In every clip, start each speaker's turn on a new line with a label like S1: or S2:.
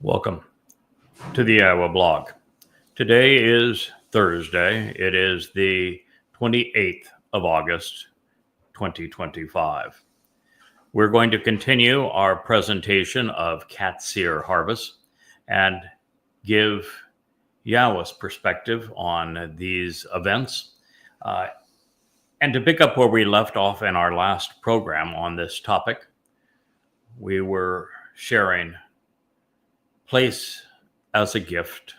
S1: Welcome to the Iowa blog. Today is Thursday. It is the 28th of August, 2025. We're going to continue our presentation of Qatsyr harvest and give Yahweh's perspective on these events. And to pick up where we left off in our last program on this topic, we were sharing place as a gift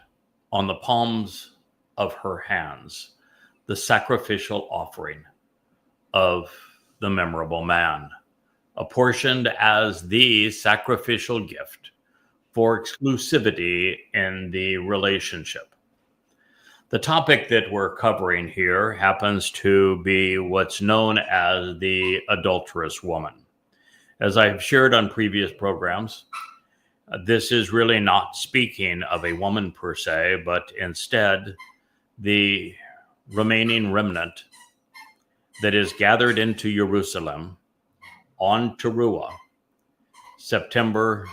S1: on the palms of her hands, the sacrificial offering of the memorable man, apportioned as the sacrificial gift for exclusivity in the relationship. The topic that we're covering here happens to be what's known as the adulterous woman. As I've shared on previous programs, this is really not speaking of a woman per se, but instead the remaining remnant that is gathered into Jerusalem on Teruah, September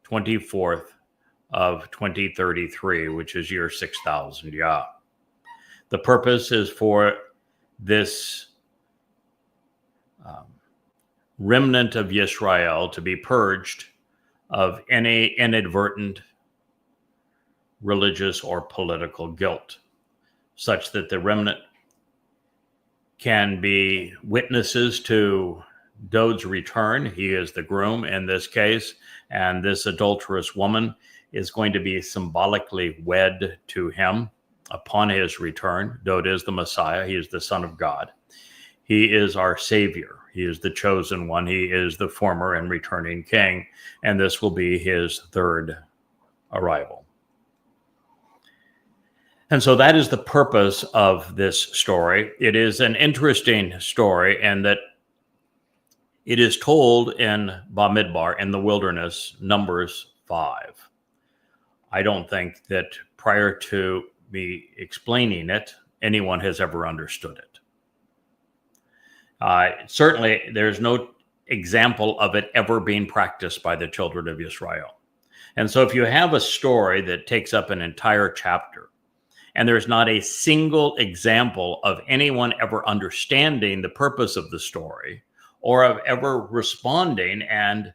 S1: 24th of 2033, which is year 6000 Yah. The purpose is for this remnant of Yisrael to be purged of any inadvertent religious or political guilt, such that the remnant can be witnesses to Dod's return. He is the groom in this case, and this adulterous woman is going to be symbolically wed to him upon his return. Dod is the Messiah. He is the Son of God. He is our Savior. He is the chosen one. He is the former and returning king, and this will be his third arrival. And so that is the purpose of this story. It is an interesting story in that it is told in Bamidbar, in the wilderness, Numbers 5. I don't think that prior to me explaining it, anyone has ever understood it. Certainly, there's no example of it ever being practiced by the children of Israel. And so if you have a story that takes up an entire chapter, and there's not a single example of anyone ever understanding the purpose of the story, or of ever responding and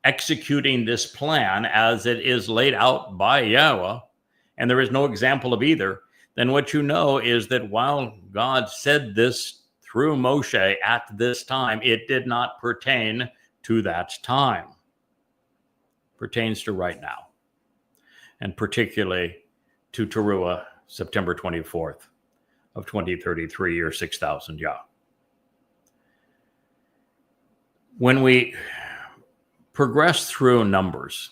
S1: executing this plan as it is laid out by Yahweh, and there is no example of either, then what you know is that while God said this through Moshe at this time, it did not pertain to that time. It pertains to right now, and particularly to Teruah, September 24th of 2033, year 6000 Yah. When we progress through Numbers,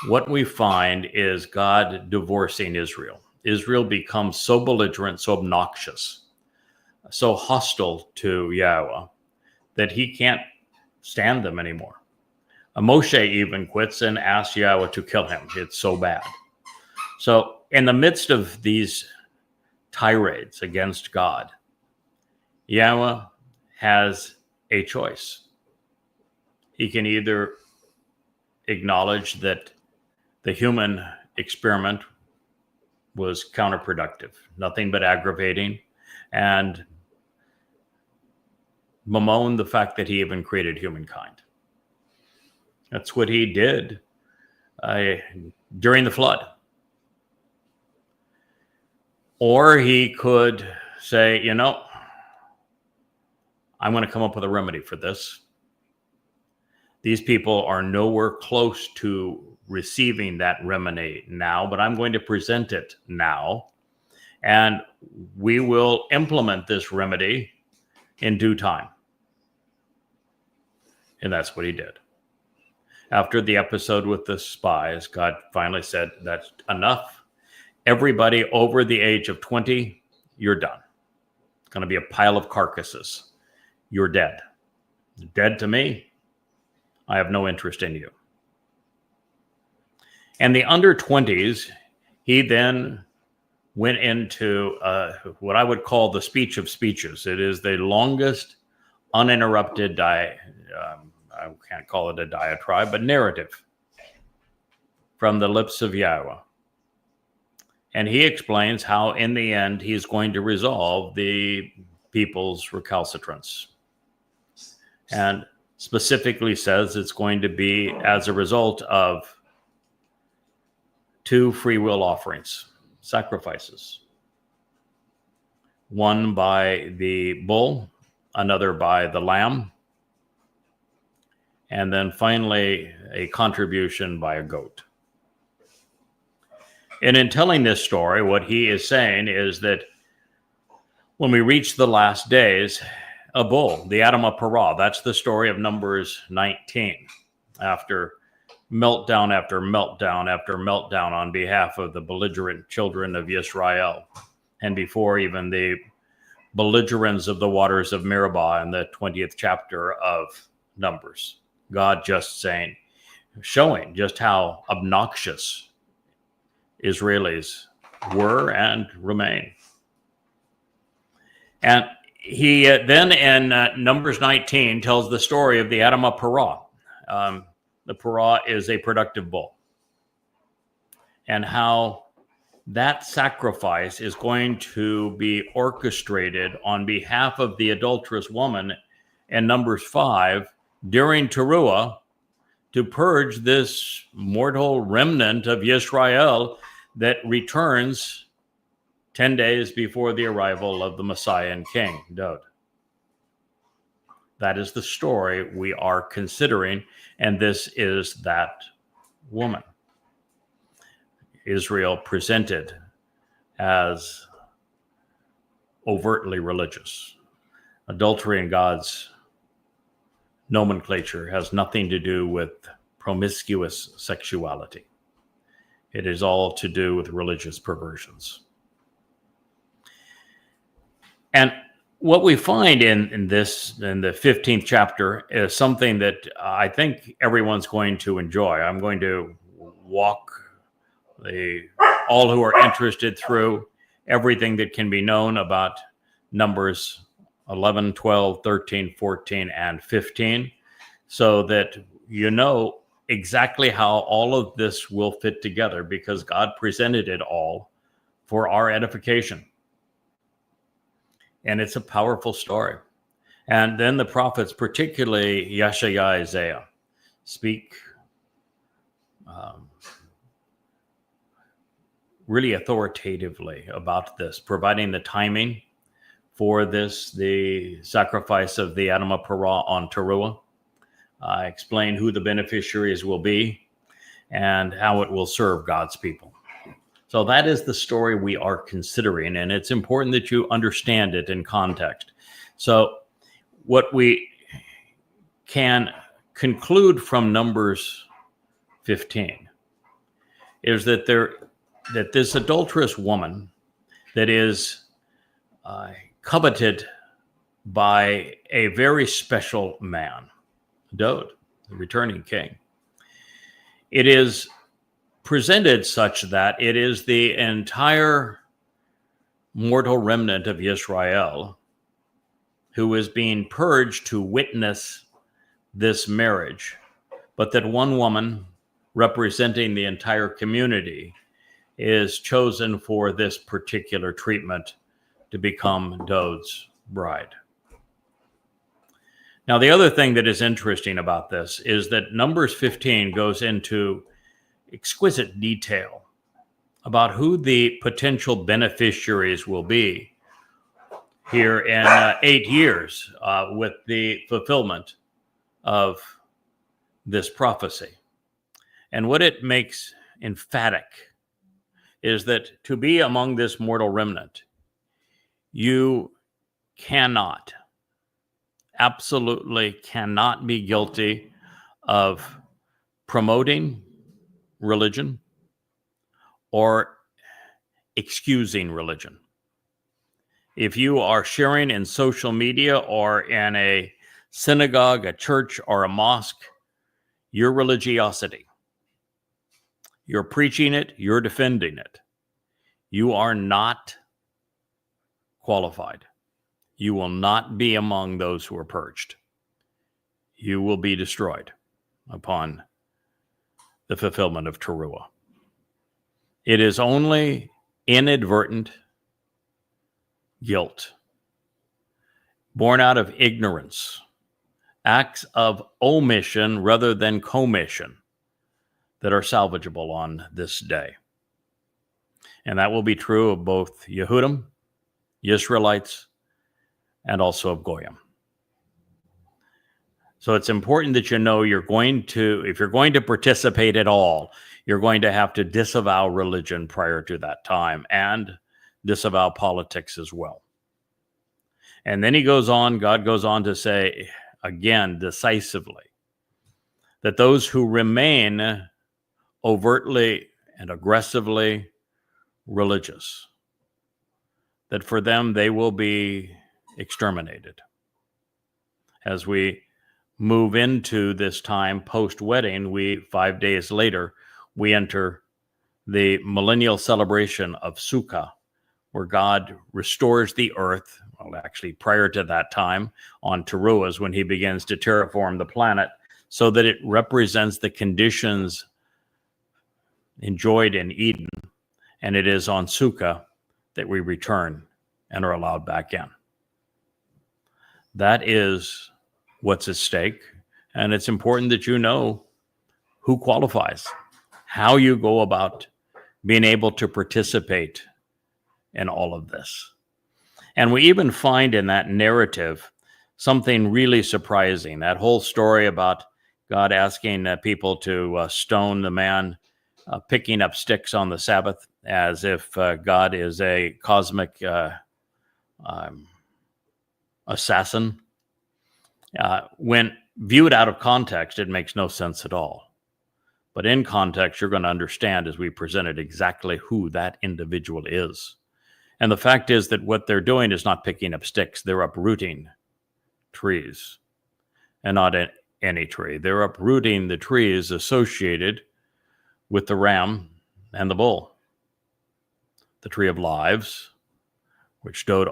S1: what we find is God divorcing Israel. Israel becomes so belligerent, so obnoxious, so hostile to Yahweh that he can't stand them anymore. Moshe even quits and asks Yahweh to kill him. It's so bad. So in the midst of these tirades against God, Yahweh has a choice. He can either acknowledge that the human experiment was counterproductive, nothing but aggravating, and bemoan the fact that he even created humankind. That's what he did during the flood. Or he could say, I'm going to come up with a remedy for this. These people are nowhere close to receiving that remedy now, but I'm going to present it now, and we will implement this remedy in due time. And that's what he did. After the episode with the spies, God finally said, that's enough. Everybody over the age of 20, you're done. It's going to be a pile of carcasses. You're dead. Dead to me. I have no interest in you. And the under 20s, he then went into what I would call the speech of speeches. It is the longest uninterrupted I can't call it a diatribe, but narrative from the lips of Yahweh. And he explains how in the end he's going to resolve the people's recalcitrance. And specifically says it's going to be as a result of 2 free will offerings, sacrifices. One by the bull, another by the lamb, and then finally a contribution by a goat. And in telling this story, what he is saying is that when we reach the last days, a bull, the Adamah Parah, that's the story of Numbers 19, after meltdown after meltdown after meltdown on behalf of the belligerent children of Israel, and before even the belligerents of the waters of Meribah in the 20th chapter of Numbers. God just saying, showing just how obnoxious Israelis were and remain. And he then in Numbers 19 tells the story of the Adamah Parah. The Parah is a productive bull. And how that sacrifice is going to be orchestrated on behalf of the adulterous woman in Numbers 5 during Teruah to purge this mortal remnant of Yisrael that returns 10 days before the arrival of the Messiah and King, Dod. That is the story we are considering, and this is that woman. Israel presented as overtly religious. Adultery in God's nomenclature has nothing to do with promiscuous sexuality. It is all to do with religious perversions. And what we find in the 15th chapter is something that I think everyone's going to enjoy. I'm going to walk all who are interested through everything that can be known about Numbers 11, 12, 13, 14, and 15, so that you know exactly how all of this will fit together, because God presented it all for our edification. And it's a powerful story. And then the prophets, particularly Yeshaya, Isaiah, speak really authoritatively about this, providing the timing for this, the sacrifice of the Adamah Parah on Teruah. Explain who the beneficiaries will be and how it will serve God's people. So that is the story we are considering, and it's important that you understand it in context. So what we can conclude from Numbers 15 is that this adulterous woman that is coveted by a very special man, Dod, the returning king, it is presented such that it is the entire mortal remnant of Israel who is being purged to witness this marriage, but that one woman representing the entire community is chosen for this particular treatment to become Dod's bride. Now, the other thing that is interesting about this is that Numbers 15 goes into exquisite detail about who the potential beneficiaries will be here in 8 years with the fulfillment of this prophecy. And what it makes emphatic is that to be among this mortal remnant, you cannot, absolutely cannot be guilty of promoting religion or excusing religion. If you are sharing in social media or in a synagogue, a church, or a mosque, your religiosity, you're preaching it, you're defending it, you are not qualified. You will not be among those who are purged. You will be destroyed upon the fulfillment of Teruah. It is only inadvertent guilt, born out of ignorance, acts of omission rather than commission, that are salvageable on this day. And that will be true of both Yehudim, Israelites, and also of Goyim. So it's important that you know if you're going to participate at all, you're going to have to disavow religion prior to that time and disavow politics as well. And then God goes on to say, again, decisively, that those who remain overtly and aggressively religious, that for them they will be exterminated. As we move into this time post-wedding, 5 days later, we enter the millennial celebration of Sukkah, where God restores the earth. Well, actually, prior to that time, on Teruah is when he begins to terraform the planet so that it represents the conditions enjoyed in Eden. And it is on Sukkah that we return and are allowed back in. That is what's at stake. And it's important that you know who qualifies, how you go about being able to participate in all of this. And we even find in that narrative something really surprising. That whole story about God asking people to stone the man picking up sticks on the Sabbath, as if God is a cosmic assassin. When viewed out of context, it makes no sense at all. But in context, you're going to understand as we presented exactly who that individual is. And the fact is that what they're doing is not picking up sticks. They're uprooting trees, and not any tree. They're uprooting the trees associated with the ram and the bull. The tree of lives, which Dode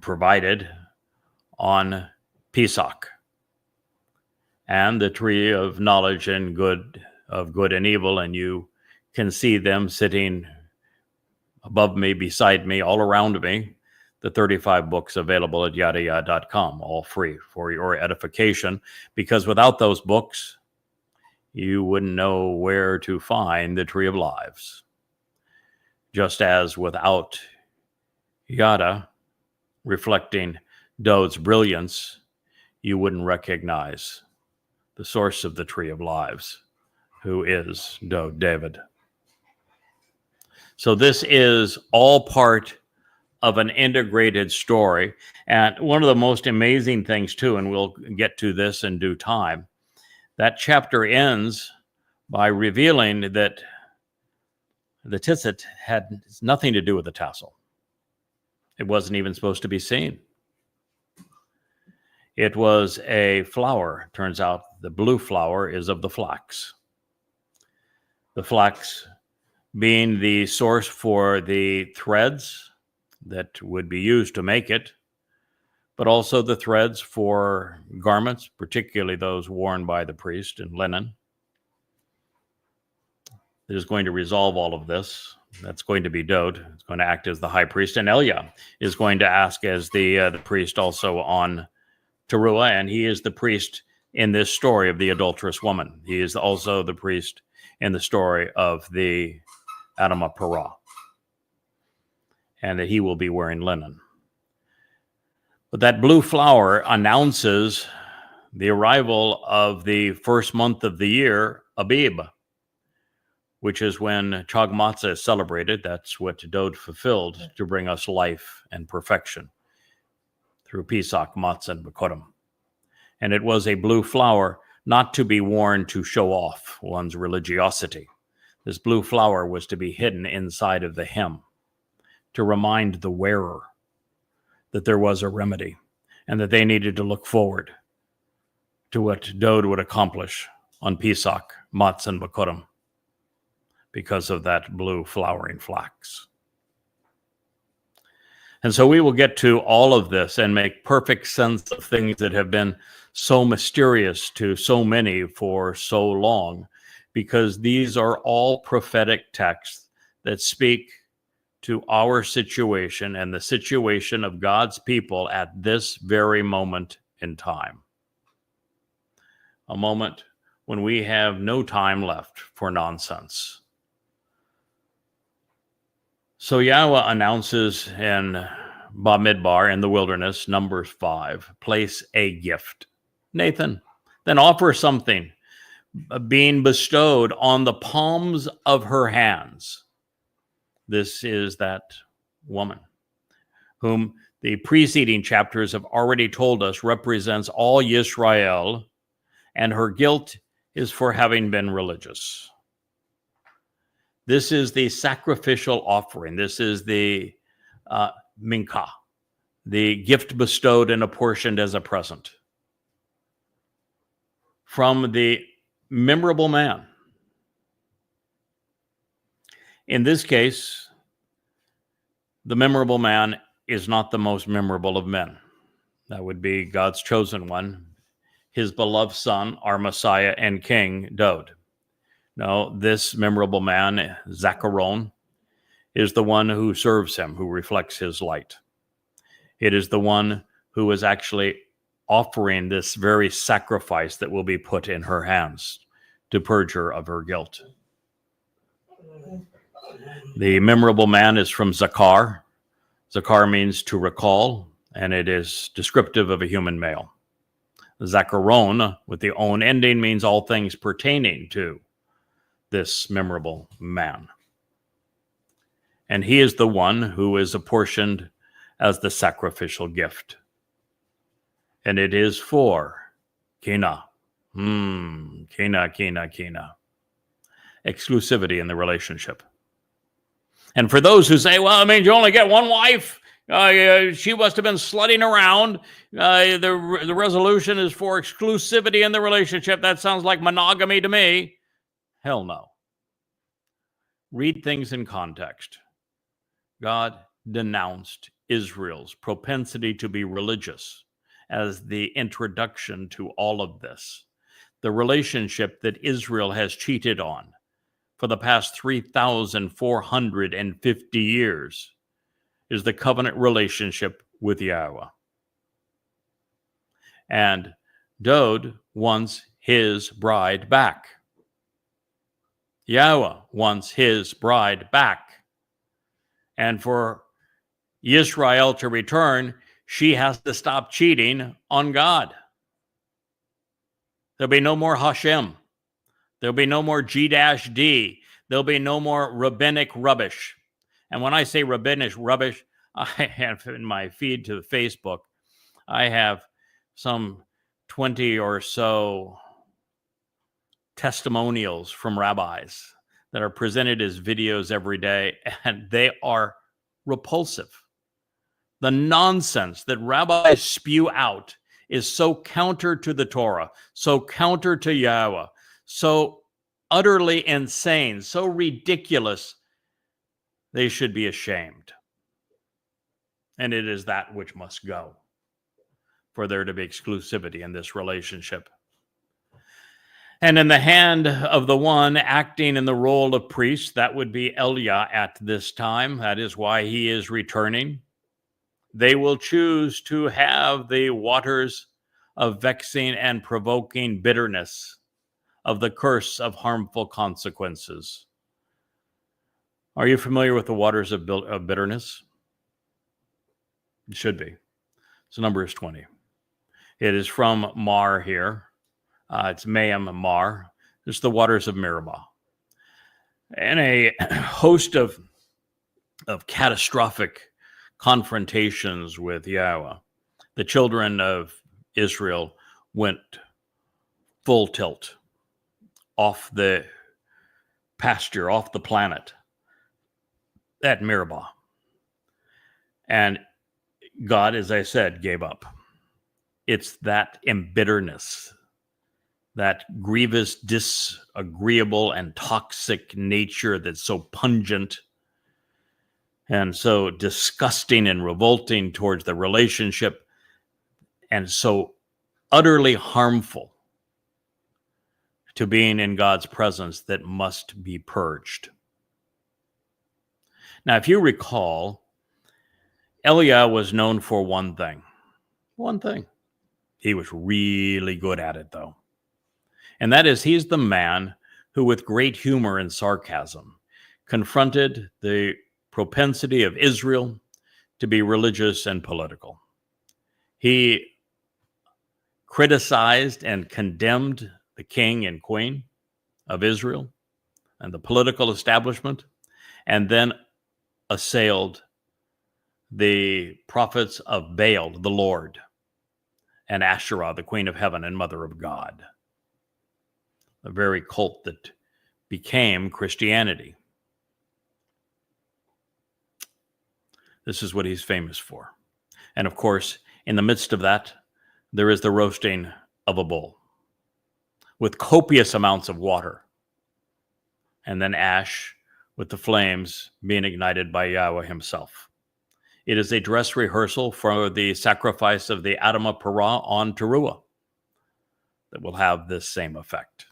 S1: provided on Pesach, and the tree of knowledge and good and evil, and you can see them sitting above me, beside me, all around me, the 35 books available at yadayah.com, all free for your edification, because without those books, you wouldn't know where to find the tree of lives. Just as without Yada reflecting Dode's brilliance, you wouldn't recognize the source of the tree of lives, who is Dode David. So this is all part of an integrated story. And one of the most amazing things too, and we'll get to this in due time, that chapter ends by revealing that the tzitzit had nothing to do with the tassel. It wasn't even supposed to be seen. It was a flower. Turns out the blue flower is of the flax. The flax being the source for the threads that would be used to make it, but also the threads for garments, particularly those worn by the priest in linen. It is going to resolve all of this. That's going to be Dode. It's going to act as the high priest, and Elia is going to act as the priest also on Teruah, and he is the priest in this story of the adulterous woman. He is also the priest in the story of the Adamah Parah, and that he will be wearing linen. But that blue flower announces the arrival of the first month of the year, Abib, which is when Chag Matzah is celebrated. That's what Dode fulfilled to bring us life and perfection through Pesach, Matzah, and Bekurim. And it was a blue flower not to be worn to show off one's religiosity. This blue flower was to be hidden inside of the hem to remind the wearer that there was a remedy and that they needed to look forward to what Dode would accomplish on Pesach, Matzah, and Bekurim because of that blue flowering flax. And so we will get to all of this and make perfect sense of things that have been so mysterious to so many for so long, because these are all prophetic texts that speak to our situation and the situation of God's people at this very moment in time. A moment when we have no time left for nonsense. So Yahweh announces in Bamidbar in the wilderness, Numbers 5, place a gift. Nathan, then offer something being bestowed on the palms of her hands. This is that woman whom the preceding chapters have already told us represents all Yisrael, and her guilt is for having been religious. This is the sacrificial offering. This is the mincha, the gift bestowed and apportioned as a present from the memorable man. In this case, the memorable man is not the most memorable of men. That would be God's chosen one, his beloved son, our Messiah and King, Dod. No, this memorable man, Zacharon, is the one who serves him, who reflects his light. It is the one who is actually offering this very sacrifice that will be put in her hands to purge her of her guilt. The memorable man is from Zakar. Zakar means to recall, and it is descriptive of a human male. Zacharon, with the own ending, means all things pertaining to this memorable man. And he is the one who is apportioned as the sacrificial gift. And it is for Kina. Kina. Exclusivity in the relationship. And for those who say, well, I mean, you only get one wife. She must have been slutting around. The resolution is for exclusivity in the relationship. That sounds like monogamy to me. Hell no. Read things in context. God denounced Israel's propensity to be religious as the introduction to all of this. The relationship that Israel has cheated on for the past 3,450 years is the covenant relationship with Yahweh. And Dod wants his bride back. Yahweh wants his bride back. And for Yisrael to return, she has to stop cheating on God. There'll be no more Hashem. There'll be no more G-D. There'll be no more rabbinic rubbish. And when I say rabbinic rubbish, I have in my feed to Facebook, I have some 20 or so testimonials from rabbis that are presented as videos every day, and they are repulsive. The nonsense that rabbis spew out is so counter to the Torah, so counter to Yahweh, so utterly insane, so ridiculous, they should be ashamed. And it is that which must go for there to be exclusivity in this relationship. And in the hand of the one acting in the role of priest, that would be Elia at this time. That is why he is returning. They will choose to have the waters of vexing and provoking bitterness, of the curse of harmful consequences. Are you familiar with the waters of bitterness? You should be. So Numbers 20. It is from Mar here. It's Mayim Mar. It's the waters of Meribah. And a host of catastrophic confrontations with Yahweh. The children of Israel went full tilt off the pasture, off the planet at Meribah. And God, as I said, gave up. It's that embitterness, that grievous, disagreeable, and toxic nature that's so pungent and so disgusting and revolting towards the relationship, and so utterly harmful to being in God's presence that must be purged. Now, if you recall, Eliah was known for one thing. One thing. He was really good at it, though. And that is, he's the man who, with great humor and sarcasm, confronted the propensity of Israel to be religious and political. He criticized and condemned the king and queen of Israel and the political establishment, and then assailed the prophets of Baal, the Lord, and Asherah, the queen of heaven and mother of God, a very cult that became Christianity. This is what he's famous for. And of course, in the midst of that, there is the roasting of a bull with copious amounts of water, and then ash with the flames being ignited by Yahweh himself. It is a dress rehearsal for the sacrifice of the Adamah Parah on Teruah that will have this same effect.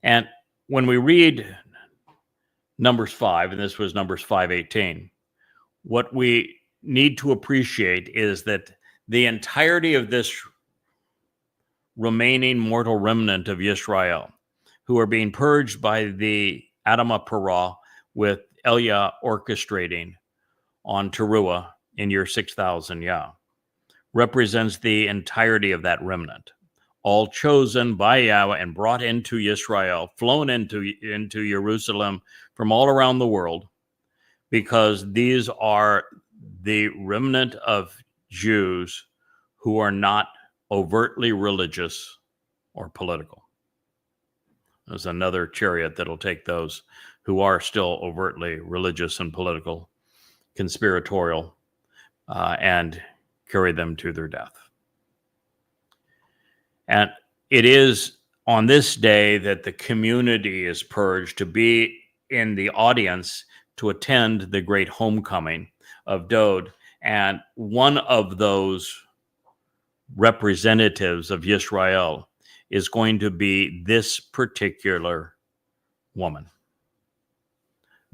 S1: And when we read Numbers 5, and this was Numbers 5:18, what we need to appreciate is that the entirety of this remaining mortal remnant of Yisrael, who are being purged by the Adamah Parah, with Eliah orchestrating on Teruah in year 6000 Yah, represents the entirety of that remnant, all chosen by Yahweh and brought into Yisrael, flown into Jerusalem from all around the world, because these are the remnant of Jews who are not overtly religious or political. There's another chariot that'll take those who are still overtly religious and political, conspiratorial, and carry them to their death. And it is on this day that the community is purged to be in the audience to attend the great homecoming of Dod. And one of those representatives of Yisrael is going to be this particular woman.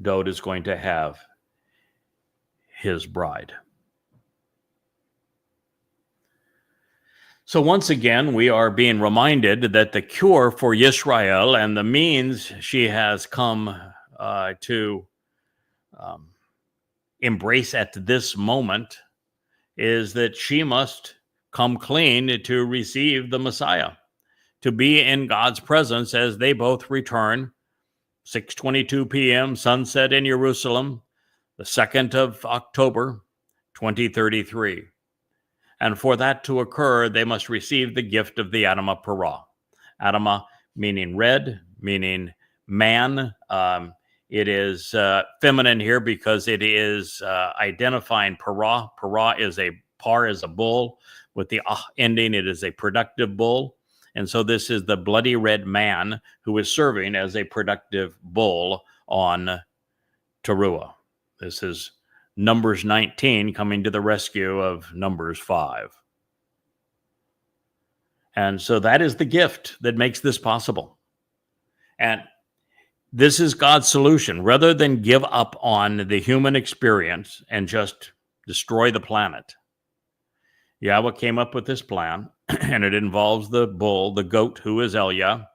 S1: Dod is going to have his bride. So once again, we are being reminded that the cure for Yisrael and the means she has come to embrace at this moment is that she must come clean to receive the Messiah, to be in God's presence as they both return. 6:22 p.m., sunset in Jerusalem, the 2nd of October, 2033. And for that to occur, they must receive the gift of the Adamah Parah. Adamah meaning red, meaning man. It is feminine here because it is identifying Parah. Parah is par is a bull. With the ending, it is a productive bull. And so this is the bloody red man who is serving as a productive bull on Teruah. This is Numbers 19 coming to the rescue of Numbers 5. And so that is the gift that makes this possible. And this is God's solution. Rather than give up on the human experience and just destroy the planet, Yahweh came up with this plan, and it involves the bull, the goat, who is Eliah,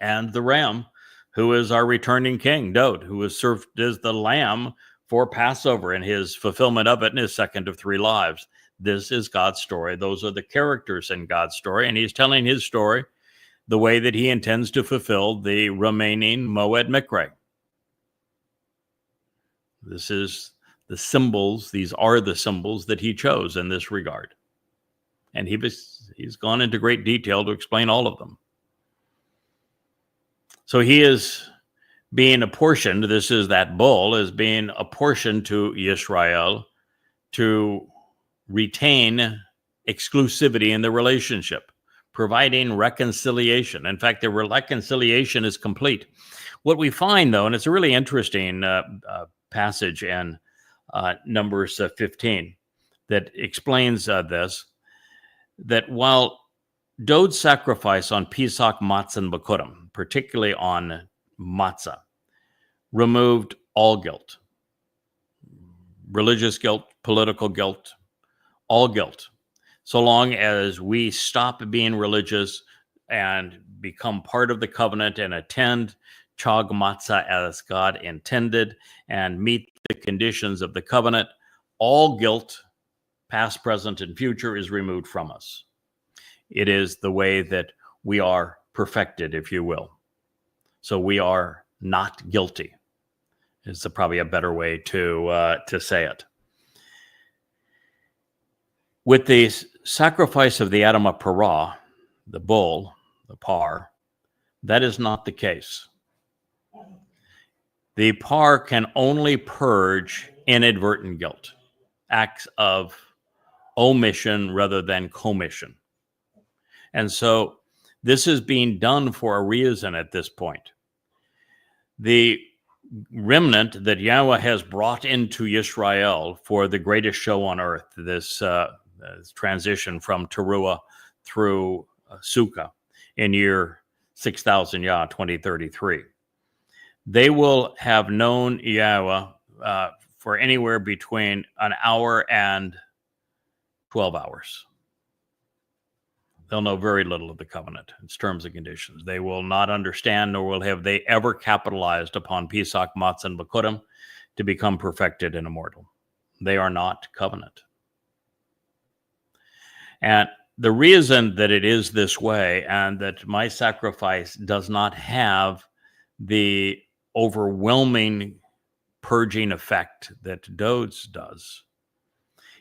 S1: and the ram, who is our returning king, Dod, who is served as the lamb for Passover and his fulfillment of it in his second of 3 lives. This is God's story. Those are the characters in God's story, and he's telling his story the way that he intends to fulfill the remaining Moed Mikre. This is the symbols, these are the symbols that he chose in this regard. And he's gone into great detail to explain all of them. So he is being apportioned, this is that bull, is being apportioned to Yisrael to retain exclusivity in the relationship, providing reconciliation. In fact, the reconciliation is complete. What we find, though, and it's a really interesting passage in Numbers 15 that explains this, that while Dod's sacrifice on Pesach, Matzah, and Bikurim, particularly on Matzah, removed all guilt, religious guilt, political guilt, all guilt. So long as we stop being religious and become part of the covenant and attend Chag Matzah as God intended and meet the conditions of the covenant, all guilt, past, present, and future, is removed from us. It is the way that we are perfected, if you will. So we are not guilty. Is probably a better way to say it. With the sacrifice of the Adamah Parah, the bull, the par, that is not the case. The par can only purge inadvertent guilt, acts of omission rather than commission. And so this is being done for a reason at this point. The remnant that Yahweh has brought into Israel for the greatest show on earth, this transition from Teruah through Sukkah in year 6000 Yah 2033. They will have known Yahweh for anywhere between an hour and 12 hours. They'll know very little of the covenant, its terms and conditions. They will not understand, nor will have they ever capitalized upon Pesach, Matzah, and Bikurim to become perfected and immortal. They are not covenant. And the reason that it is this way, and that my sacrifice does not have the overwhelming purging effect that Dod's does,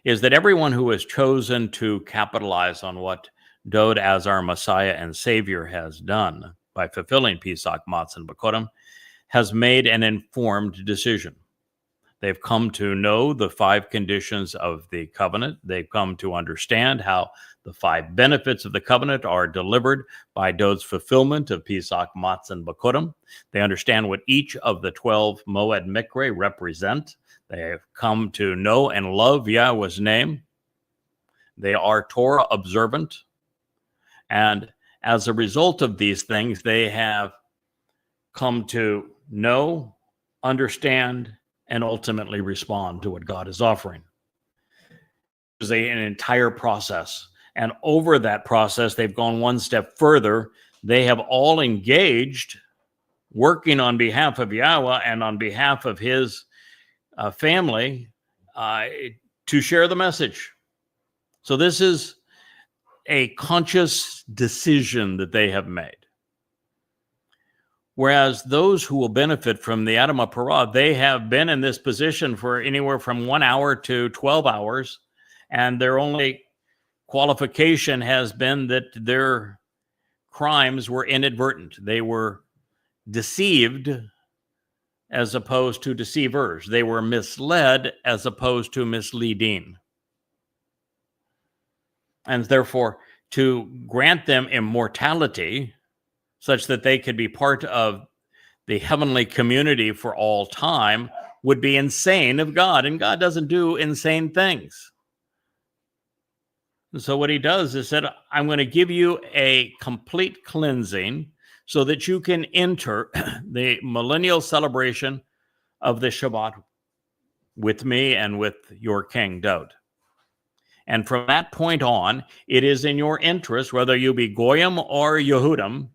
S1: is that everyone who has chosen to capitalize on what Dod as our Messiah and Savior has done by fulfilling Pesach, Matzah, and Bikurim has made an informed decision. They've come to know the 5 conditions of the covenant. They've come to understand how the 5 benefits of the covenant are delivered by Dod's fulfillment of Pesach, Matzah, and Bikurim. They understand what each of the 12 Moed Mikre represent. They have come to know and love Yahweh's name. They are Torah observant. And as a result of these things, they have come to know, understand, and ultimately respond to what God is offering. It's an entire process. And over that process, they've gone one step further. They have all engaged, working on behalf of Yahweh and on behalf of his family to share the message. So this is a conscious decision that they have made. Whereas those who will benefit from the Adamah Parah, they have been in this position for anywhere from 1 hour to 12 hours, and their only qualification has been that their crimes were inadvertent. They were deceived as opposed to deceivers. They were misled as opposed to misleading. And therefore, to grant them immortality such that they could be part of the heavenly community for all time would be insane of God. And God doesn't do insane things. And so what he does is said, I'm going to give you a complete cleansing so that you can enter the millennial celebration of the Shabbat with me and with your king, Dod. And from that point on, it is in your interest, whether you be Goyim or Yehudim,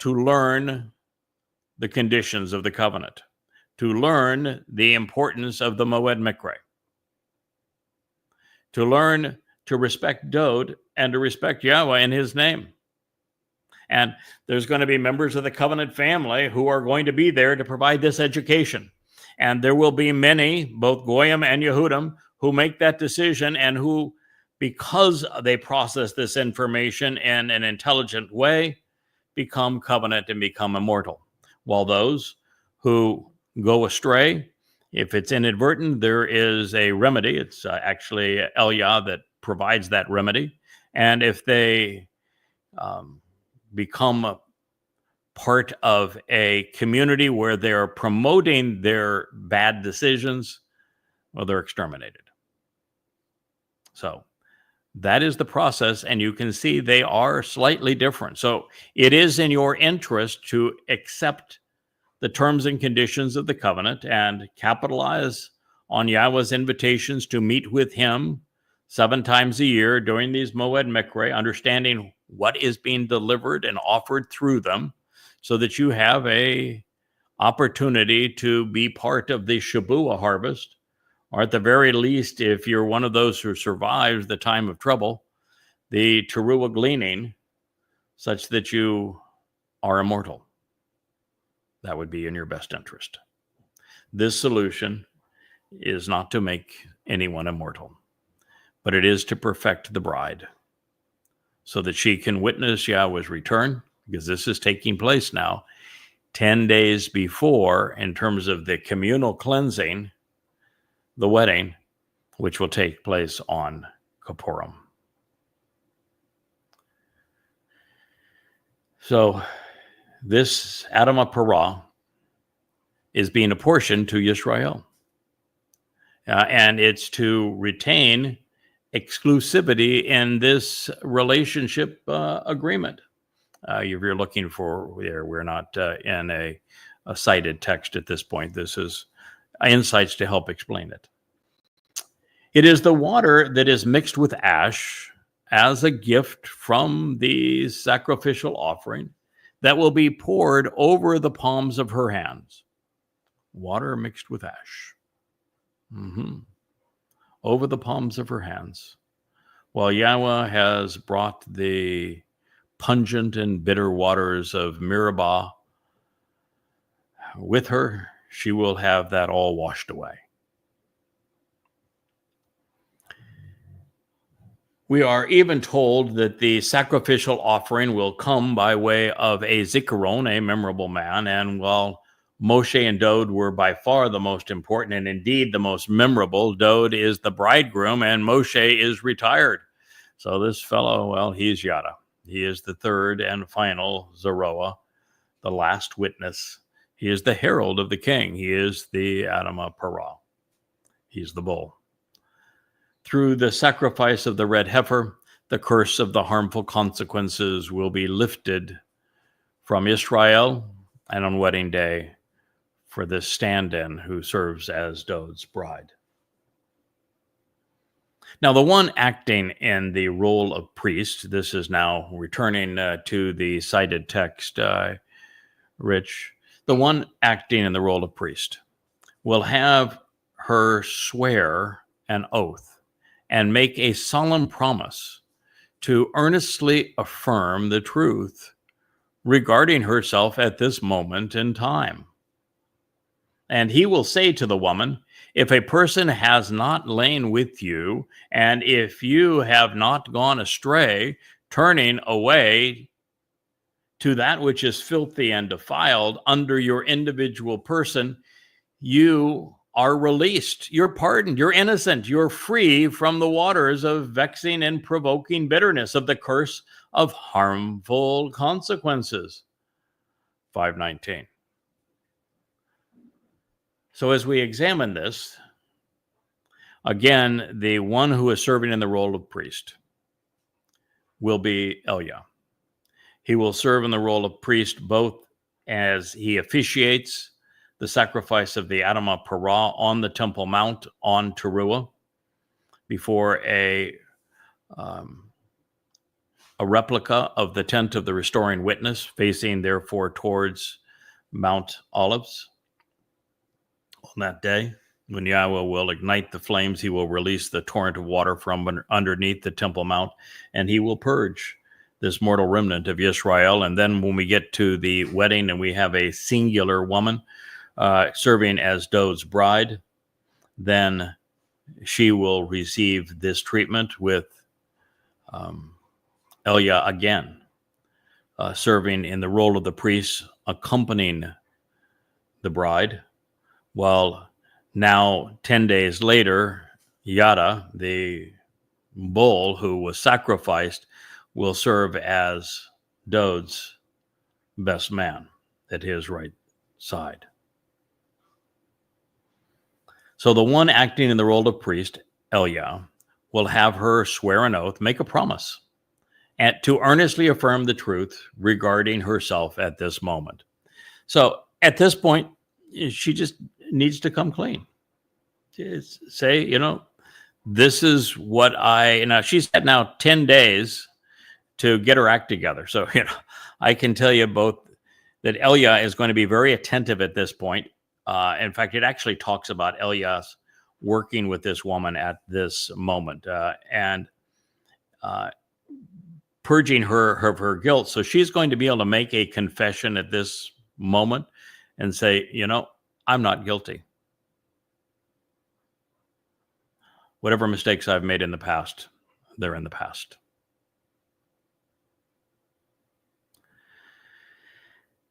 S1: to learn the conditions of the covenant, to learn the importance of the Moed Mikre, to learn to respect Dod and to respect Yahweh in his name. And there's going to be members of the covenant family who are going to be there to provide this education. And there will be many, both Goyim and Yehudim, who make that decision and who, because they process this information in an intelligent way, become covenant and become immortal. While those who go astray, if it's inadvertent, there is a remedy. It's actually Elia that provides that remedy. And if they become part of a community where they're promoting their bad decisions, well, they're exterminated. So that is the process, and you can see they are slightly different. So it is in your interest to accept the terms and conditions of the covenant and capitalize on Yahweh's invitations to meet with him 7 times a year during these Moed Mikre, understanding what is being delivered and offered through them, so that you have a opportunity to be part of the Shabuah harvest, or at the very least, if you're one of those who survives the time of trouble, the Teruah gleaning, such that you are immortal. That would be in your best interest. This solution is not to make anyone immortal, but it is to perfect the bride so that she can witness Yahweh's return, because this is taking place now 10 days before, in terms of the communal cleansing, the wedding, which will take place on Kippurim. So this Adamah Parah is being apportioned to Yisrael. And it's to retain exclusivity in this relationship agreement. If you're looking for, we're not in a cited text at this point. This is insights to help explain it. It is the water that is mixed with ash as a gift from the sacrificial offering that will be poured over the palms of her hands. Water mixed with ash. Over the palms of her hands. While Yahweh has brought the pungent and bitter waters of Meribah with her, she will have that all washed away. We are even told that the sacrificial offering will come by way of a zikaron, a memorable man. And while Moshe and Dod were by far the most important, and indeed the most memorable, Dod is the bridegroom and Moshe is retired. So this fellow, well, he's Yada. He is the third and final Zeroah, the last witness. He is the herald of the king. He is the Adamah Parah. He's the bull. Through the sacrifice of the red heifer, the curse of the harmful consequences will be lifted from Israel, and on wedding day for this stand-in who serves as Dod's bride. Now, the one acting in the role of priest, this is now returning to the cited text, Rich, the one acting in the role of priest will have her swear an oath and make a solemn promise to earnestly affirm the truth regarding herself at this moment in time. And he will say to the woman, if a person has not lain with you, and if you have not gone astray, turning away to that which is filthy and defiled under your individual person, you are released, you're pardoned, you're innocent, you're free from the waters of vexing and provoking bitterness, of the curse of harmful consequences. 5:19. So as we examine this, again, the one who is serving in the role of priest will be Elia. He will serve in the role of priest both as he officiates the sacrifice of the Adamah Parah on the Temple Mount on Teruah before a replica of the tent of the restoring witness, facing therefore towards Mount Olives. On that day, when Yahweh will ignite the flames, he will release the torrent of water from underneath the Temple Mount, and he will purge this mortal remnant of Israel. And then when we get to the wedding and we have a singular woman serving as Dod's bride, then she will receive this treatment with Elia again, serving in the role of the priest, accompanying the bride, while now 10 days later, Yada, the bull who was sacrificed, will serve as Dod's best man at his right side. So the one acting in the role of priest, Elia, will have her swear an oath, make a promise, and to earnestly affirm the truth regarding herself at this moment. So at this point, she just needs to come clean. Just say, this is what she's had now 10 days to get her act together. So, I can tell you both that Elia is going to be very attentive at this point. In fact, it actually talks about Elias working with this woman at this moment and purging her of her guilt. So she's going to be able to make a confession at this moment and say, I'm not guilty. Whatever mistakes I've made in the past, they're in the past.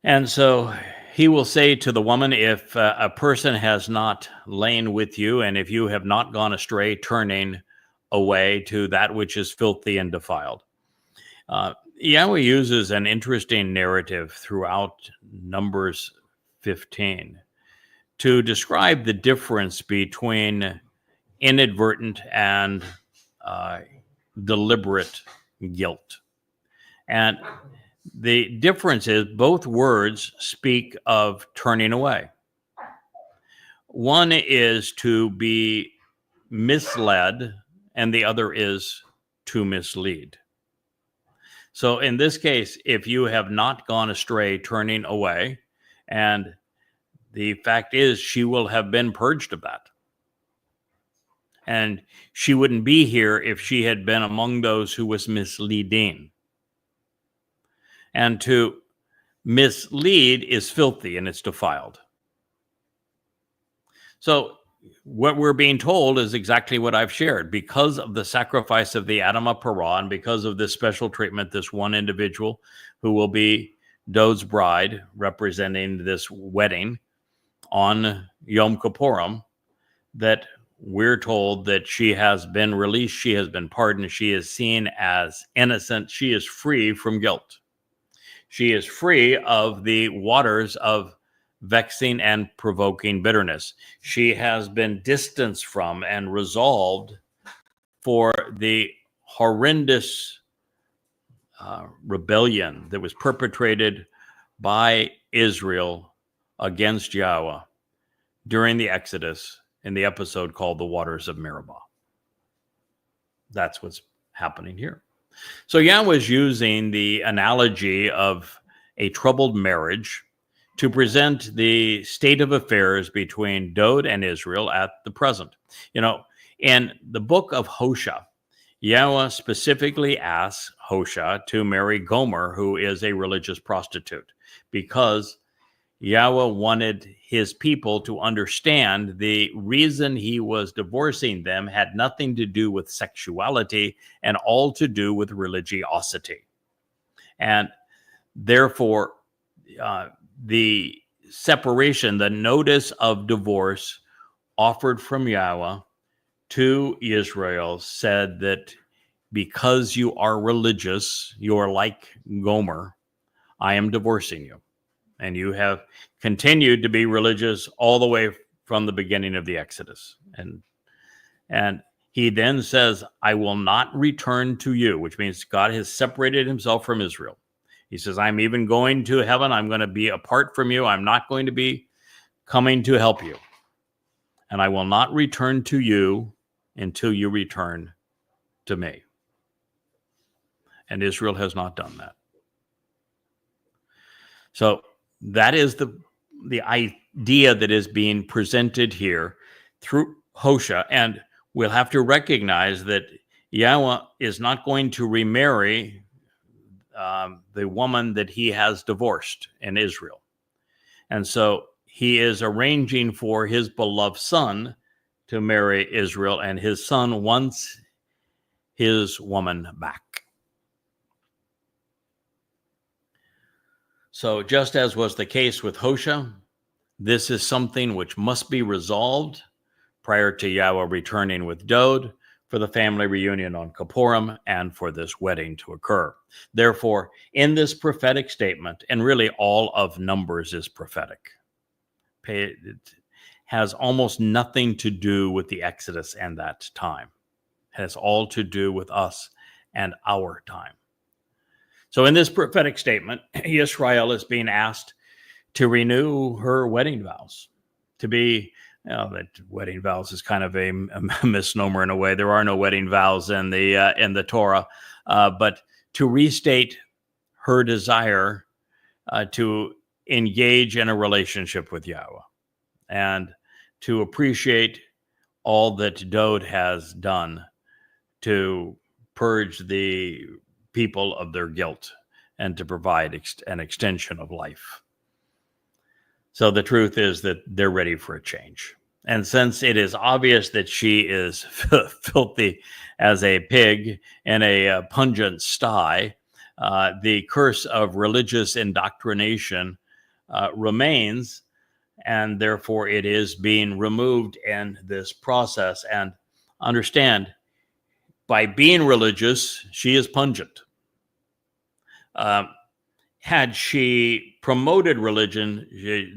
S1: And so he will say to the woman, if a person has not lain with you, and if you have not gone astray, turning away to that which is filthy and defiled. Yahweh uses an interesting narrative throughout Numbers 15 to describe the difference between inadvertent and deliberate guilt. And the difference is both words speak of turning away. One is to be misled, and the other is to mislead. So in this case, if you have not gone astray, turning away, and the fact is she will have been purged of that. And she wouldn't be here if she had been among those who was misleading. And to mislead is filthy and it's defiled. So what we're being told is exactly what I've shared. Because of the sacrifice of the Adamah Parah, and because of this special treatment, this one individual who will be Dod's bride, representing this wedding on Yom Kippurim, that we're told that she has been released, she has been pardoned, she is seen as innocent, she is free from guilt. She is free of the waters of vexing and provoking bitterness. She has been distanced from and resolved for the horrendous rebellion that was perpetrated by Israel against Yahweh during the Exodus in the episode called The Waters of Meribah. That's what's happening here. So Yahweh is using the analogy of a troubled marriage to present the state of affairs between Dod and Israel at the present. In the book of Hosea, Yahweh specifically asks Hosea to marry Gomer, who is a religious prostitute, because Yahweh wanted his people to understand the reason he was divorcing them had nothing to do with sexuality and all to do with religiosity. And therefore, the separation, the notice of divorce offered from Yahweh to Israel said that because you are religious, you are like Gomer, I am divorcing you. And you have continued to be religious all the way from the beginning of the Exodus. And he then says, I will not return to you, which means God has separated himself from Israel. He says, I'm even going to heaven. I'm going to be apart from you. I'm not going to be coming to help you. And I will not return to you until you return to me. And Israel has not done that. So that is the idea that is being presented here through Hosea. And we'll have to recognize that Yahweh is not going to remarry the woman that he has divorced in Israel. And so he is arranging for his beloved son to marry Israel, and his son wants his woman back. So just as was the case with Hosea, this is something which must be resolved prior to Yahweh returning with Dod, for the family reunion on Kippurim and for this wedding to occur. Therefore, in this prophetic statement, and really all of Numbers is prophetic, it has almost nothing to do with the Exodus and that time. It has all to do with us and our time. So in this prophetic statement, Israel is being asked to renew her wedding vows, to be, that wedding vows is kind of a misnomer in a way. There are no wedding vows in the Torah, but to restate her desire to engage in a relationship with Yahweh and to appreciate all that Dowd has done to purge the people of their guilt and to provide an extension of life. So the truth is that they're ready for a change. And since it is obvious that she is filthy as a pig in a pungent sty, the curse of religious indoctrination remains, and therefore it is being removed in this process. And understand, by being religious, she is pungent. Had she promoted religion,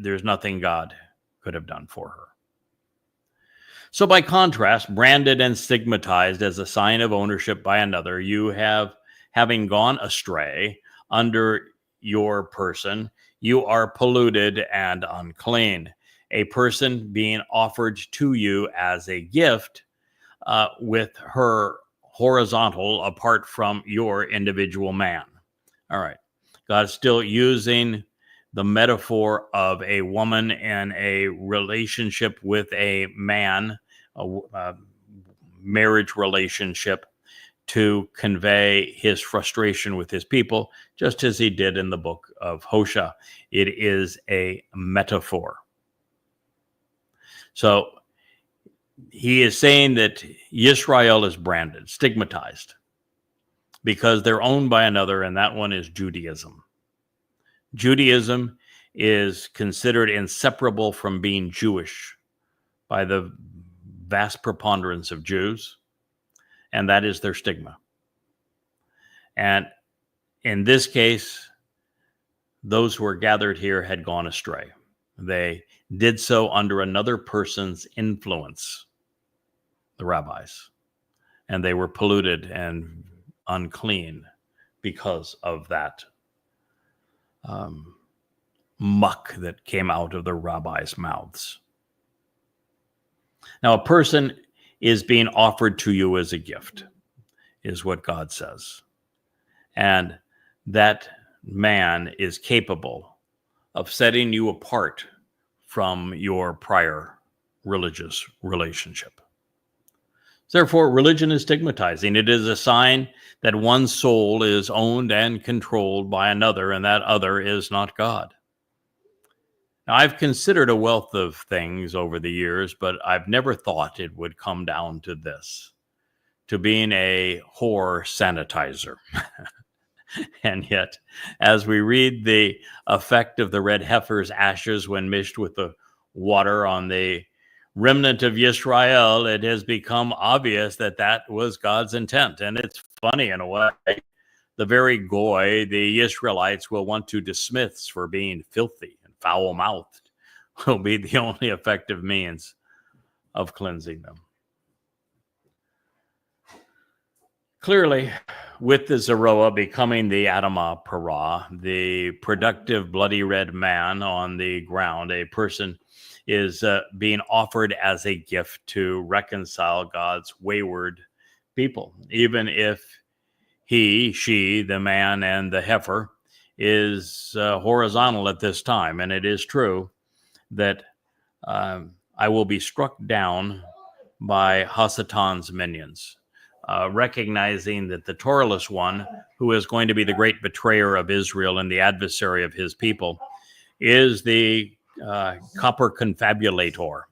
S1: there's nothing God could have done for her. So by contrast, branded and stigmatized as a sign of ownership by another, you having gone astray under your person, you are polluted and unclean. A person being offered to you as a gift with her horizontal apart from your individual man. All right. God's still using the metaphor of a woman in a relationship with a man, a marriage relationship, to convey his frustration with his people, just as he did in the book of Hosea. It is a metaphor. So he is saying that Israel is branded, stigmatized, because they're owned by another, and that one is Judaism. Judaism is considered inseparable from being Jewish by the vast preponderance of Jews, and that is their stigma. And in this case, those who were gathered here had gone astray. They did so under another person's influence, the rabbis, and they were polluted and unclean because of that muck that came out of the rabbis' mouths. Now, a person is being offered to you as a gift, is what God says. And that man is capable of setting you apart from your prior religious relationship. Therefore, religion is stigmatizing. It is a sign that one soul is owned and controlled by another, and that other is not God. Now, I've considered a wealth of things over the years, but I've never thought it would come down to this, to being a whore sanitizer. And yet, as we read the effect of the red heifer's ashes when mixed with the water on the remnant of Yisrael, it has become obvious that that was God's intent. And it's funny in a way. The very goy the Israelites will want to dismiss for being filthy and foul-mouthed will be the only effective means of cleansing them. Clearly, with the Zeroah becoming the Adamah Parah, the productive bloody red man on the ground, a person is being offered as a gift to reconcile God's wayward people, even if he, she, the man and the heifer is horizontal at this time. And it is true that I will be struck down by Hasatan's minions, recognizing that the Torahless one, who is going to be the great betrayer of Israel and the adversary of his people, is the copper confabulator,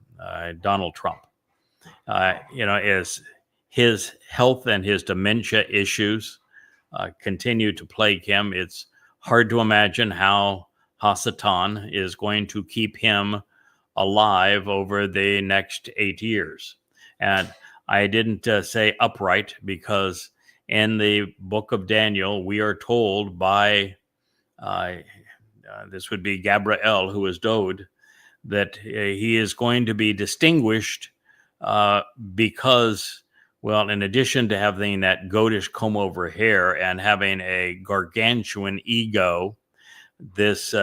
S1: Donald Trump. As his health and his dementia issues continue to plague him, it's hard to imagine how Hasatan is going to keep him alive over the next 8 years. And I didn't say upright because in the book of Daniel, we are told by, this would be Gabriel, who is Dode, that he is going to be distinguished because, well, in addition to having that goatish comb over hair and having a gargantuan ego, this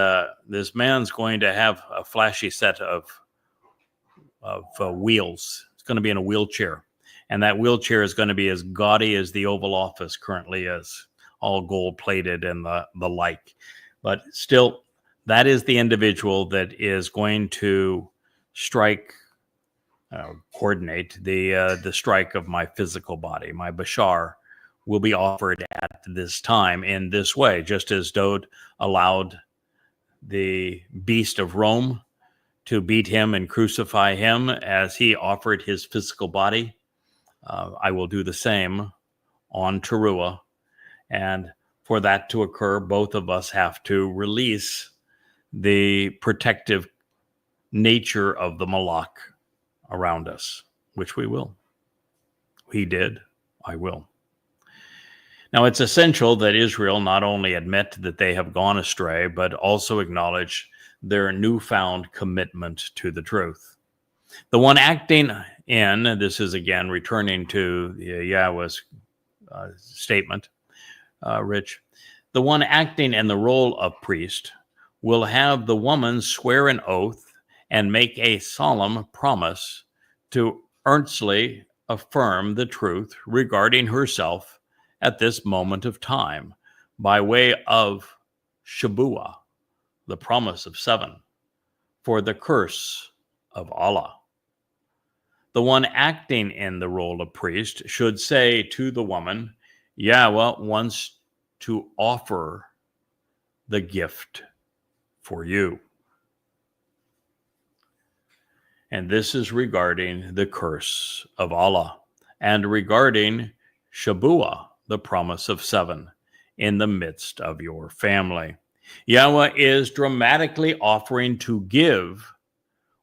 S1: man's going to have a flashy set of wheels. It's going to be in a wheelchair, and that wheelchair is going to be as gaudy as the Oval Office currently is, all gold plated and the like. But still, that is the individual that is going to coordinate the strike of my physical body. My bashar will be offered at this time in this way, just as Dode allowed the beast of Rome to beat him and crucify him as he offered his physical body. I will do the same on Teruah. And for that to occur, both of us have to release the protective nature of the Malak around us, which we will. He did, I will. Now, it's essential that Israel not only admit that they have gone astray, but also acknowledge their newfound commitment to the truth. The one acting in, this is again returning to Yahweh's statement, Rich, the one acting in the role of priest will have the woman swear an oath and make a solemn promise to earnestly affirm the truth regarding herself at this moment of time by way of Shabuah, the promise of 7, for the curse of Allah. The one acting in the role of priest should say to the woman, Yahweh wants to offer the gift for you. And this is regarding the curse of Allah and regarding Shabuah, the promise of 7, in the midst of your family. Yahweh is dramatically offering to give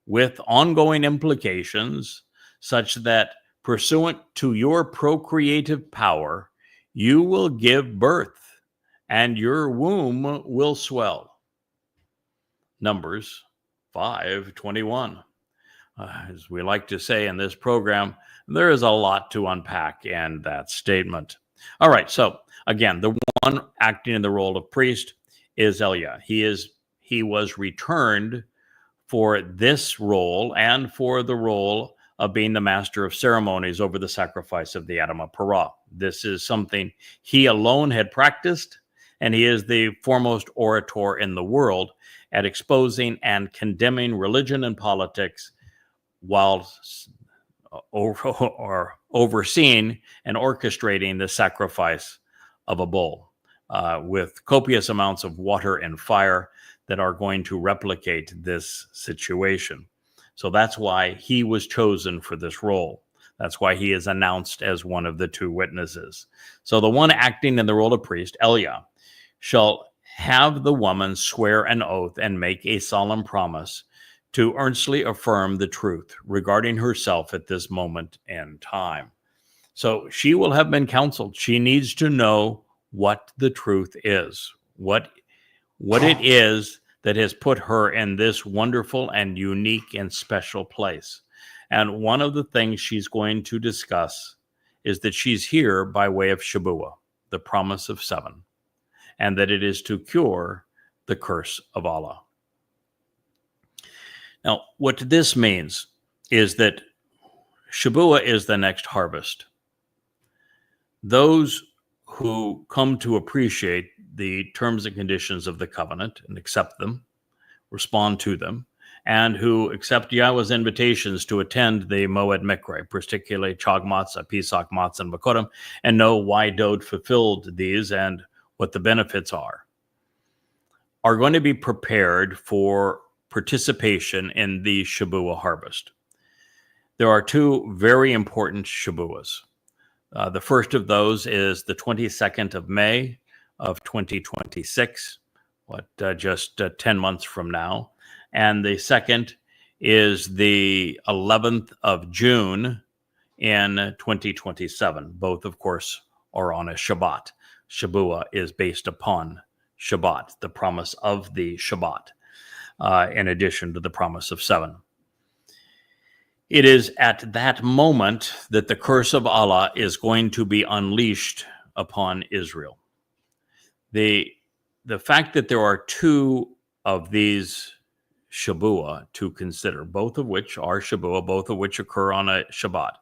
S1: with ongoing implications such that pursuant to your procreative power, you will give birth and your womb will swell. Numbers 5:21. As we like to say in this program, there is a lot to unpack in that statement. All right, so again, the one acting in the role of priest is Elia. He was returned for this role and for the role of being the master of ceremonies over the sacrifice of the Adamah Parah. This is something he alone had practiced, and he is the foremost orator in the world at exposing and condemning religion and politics while overseeing and orchestrating the sacrifice of a bull with copious amounts of water and fire that are going to replicate this situation. So that's why he was chosen for this role. That's why he is announced as one of the 2 witnesses. So the one acting in the role of priest, Elia, shall have the woman swear an oath and make a solemn promise to earnestly affirm the truth regarding herself at this moment in time. So she will have been counseled. She needs to know what the truth is, what it is that has put her in this wonderful and unique and special place. And one of the things she's going to discuss is that she's here by way of Shabuah, the promise of 7, and that it is to cure the curse of Allah. Now, what this means is that Shabuah is the next harvest. Those who come to appreciate the terms and conditions of the covenant and accept them, respond to them, and who accept Yahweh's invitations to attend the Moed Mikre, particularly Chag Matzah, Pesach Matzah, and Bakodim, and know why Dode fulfilled these and what the benefits are going to be prepared for participation in the Shabuah harvest. There are 2 very important Shabuahs. The first of those is the 22nd of May of 2026, just 10 months from now. And the second is the 11th of June in 2027. Both, of course, are on a Shabbat. Shabuah is based upon Shabbat, the promise of the Shabbat, in addition to the promise of 7. It is at that moment that the curse of Allah is going to be unleashed upon Israel. The fact that there are 2 of these Shabuah to consider, both of which are Shabuah, both of which occur on a Shabbat.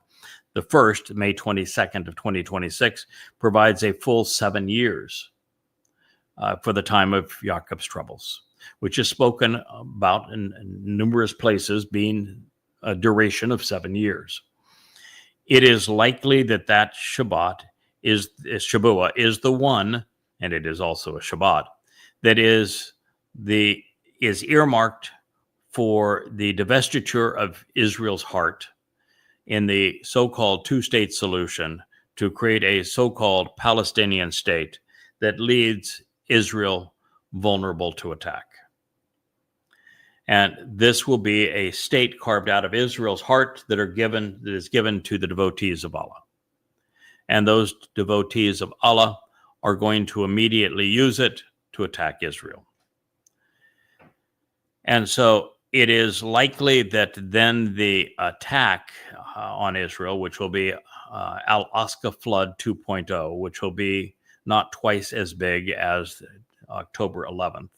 S1: The first, May 22nd of 2026, provides a full 7 years for the time of Jacob's troubles, which is spoken about in numerous places being a duration of 7 years. It is likely that Shabuah is the one, and it is also a Shabbat, that is earmarked for the divestiture of Israel's heart in the so-called 2-state solution to create a so-called Palestinian state that leaves Israel vulnerable to attack. And this will be a state carved out of Israel's heart that is given to the devotees of Allah. And those devotees of Allah are going to immediately use it to attack Israel. And so it is likely that then the attack on Israel, which will be Al-Aqsa Flood 2.0, which will be not twice as big as October 11th,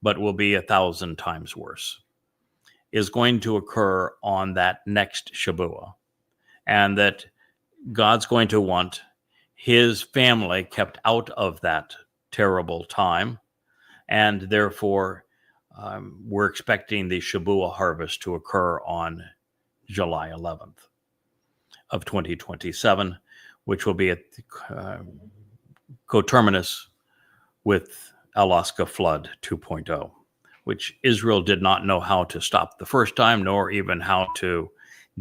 S1: but will be 1,000 times worse, is going to occur on that next Shabuah. And that God's going to want his family kept out of that terrible time. And therefore, we're expecting the Shabuah harvest to occur on July 11th of 2027, which will be at coterminous with Al-Aqsa Flood 2.0, which Israel did not know how to stop the first time, nor even how to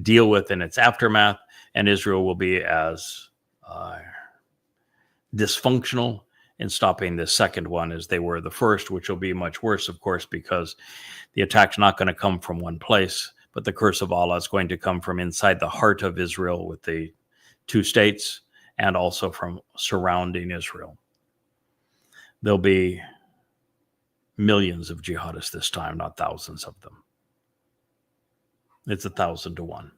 S1: deal with in its aftermath. And Israel will be as dysfunctional in stopping the second one as they were the first, which will be much worse, of course, because the attack's not going to come from one place, but the curse of Allah is going to come from inside the heart of Israel with the 2 states and also from surrounding Israel. There'll be millions of jihadists this time, not thousands of them. It's 1,000 to 1.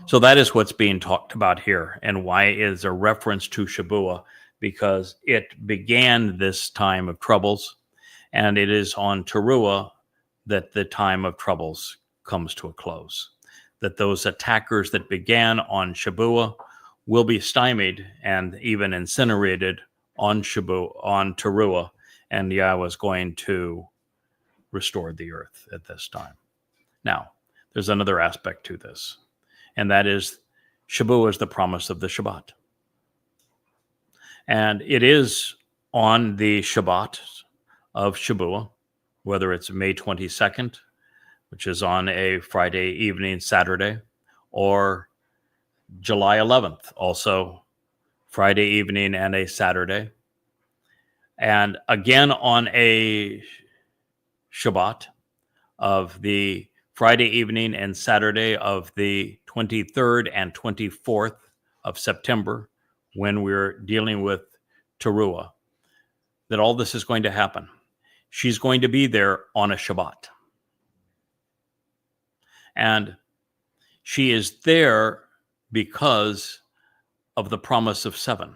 S1: So that is what's being talked about here, and why is a reference to Shabuah, because it began this time of troubles, and it is on Teruah that the time of troubles comes to a close. That those attackers that began on Shabuah will be stymied and even incinerated on Teruah, and Yahweh is going to restore the earth at this time. Now, there's another aspect to this, and that is Shabuah is the promise of the Shabbat. And it is on the Shabbat of Shabuah, whether it's May 22nd, which is on a Friday evening, Saturday, or July 11th, also Friday evening and a Saturday. And again on a Shabbat of the Friday evening and Saturday of the 23rd and 24th of September, when we're dealing with Teruah, that all this is going to happen. She's going to be there on a Shabbat. And she is there because of the promise of 7.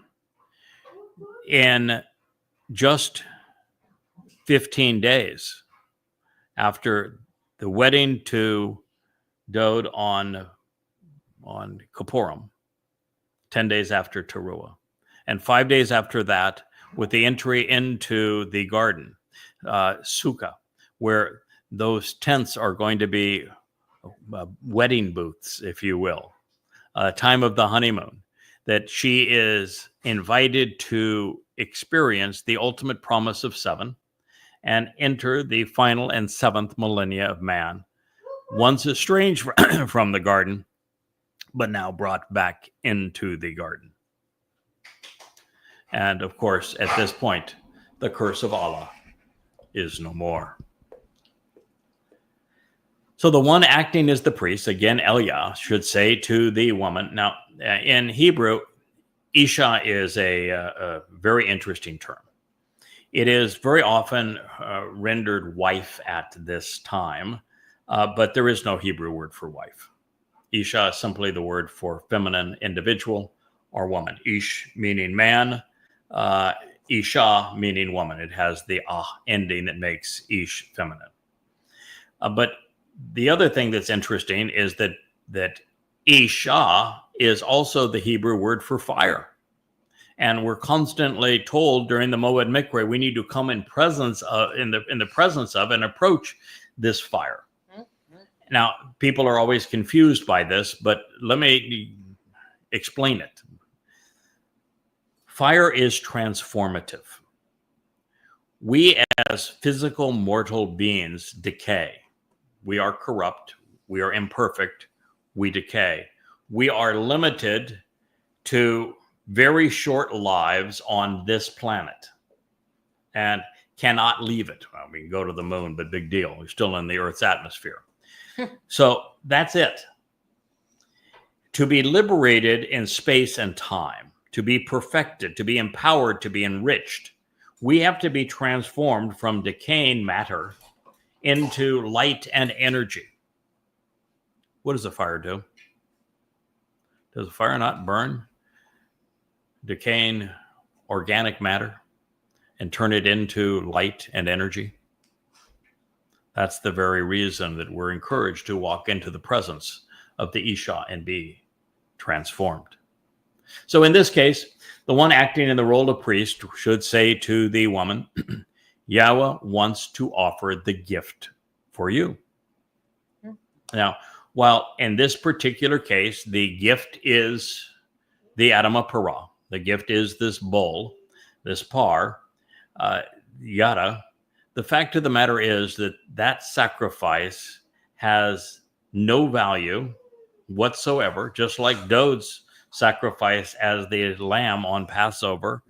S1: In just 15 days after the wedding to Dode on Kippurim, 10 days after Teruah, and 5 days after that, with the entry into the garden, Sukkah, where those tents are going to be wedding booths, if you will, time of the honeymoon, that she is invited to experience the ultimate promise of 7 and enter the final and 7th millennia of man, once estranged from the garden, but now brought back into the garden. And of course, at this point, the curse of Allah is no more. So So the one acting as the priest, again, Elia, should say to the woman. Now, in Hebrew, Isha is a very interesting term. It is very often rendered wife at this time, but there is no Hebrew word for wife. Isha is simply the word for feminine individual or woman. Ish meaning man, Isha meaning woman. It has the ah ending that makes ish feminine. But the other thing that's interesting is that Isha is also the Hebrew word for fire. And we're constantly told during the Moed Mikre, we need to come in presence of, in the presence of and approach this fire. Now, people are always confused by this, but let me explain it. Fire is transformative. We as physical mortal beings decay. We are corrupt. We are imperfect. We decay. We are limited to very short lives on this planet and cannot leave it. Well, we can go to the moon, but big deal. We're still in the Earth's atmosphere. So that's it. To be liberated in space and time, to be perfected, to be empowered, to be enriched, we have to be transformed from decaying matter into light and energy. What does a fire do? Does a fire not burn decaying organic matter and turn it into light and energy? That's the very reason that we're encouraged to walk into the presence of the Isha and be transformed. So in this case, the one acting in the role of priest should say to the woman, Yahweh wants to offer the gift for you. Now, while in this particular case, the gift is the Adama Parah, the gift is this bull, this par, yada. The fact of the matter is that sacrifice has no value whatsoever, just like Dod's sacrifice as the lamb on Passover